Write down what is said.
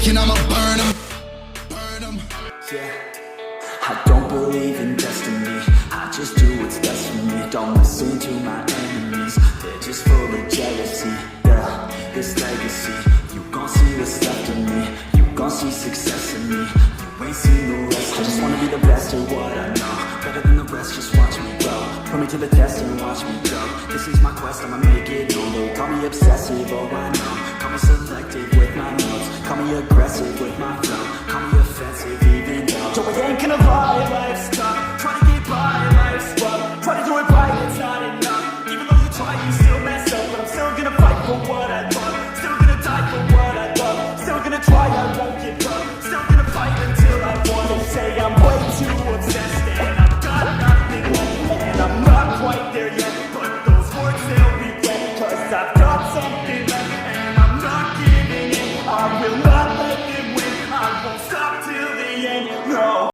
and I'ma burn them. Burn them. Yeah. I don't believe in destiny, I just do what's best for me. Don't listen to my enemies, they're just full of jealousy. Yeah, this legacy, you gon' see what's left of me. You gon' see success in me, you ain't seen the rest of me. I just wanna be the best at what I know, better than the rest, just watch me grow. Put me to the test and watch me go. This is my quest, I'ma make it known. They call me obsessive, oh I know. Call me selective with my notes, call me aggressive with my flow, call me offensive even though Joe, I ain't gonna lie, life's tough. Try to get by, life's rough. Try to do it right, it's not enough. Even though you try, you still mess up. But I'm still gonna fight for what I love, still gonna die for what I love, still gonna try, I won't give up, still gonna fight until I won. They say I'm way too obsessed and I've got nothing left, and I'm not quite there yet, but those words they'll regret, cause I've got something left and I'm not giving in. I will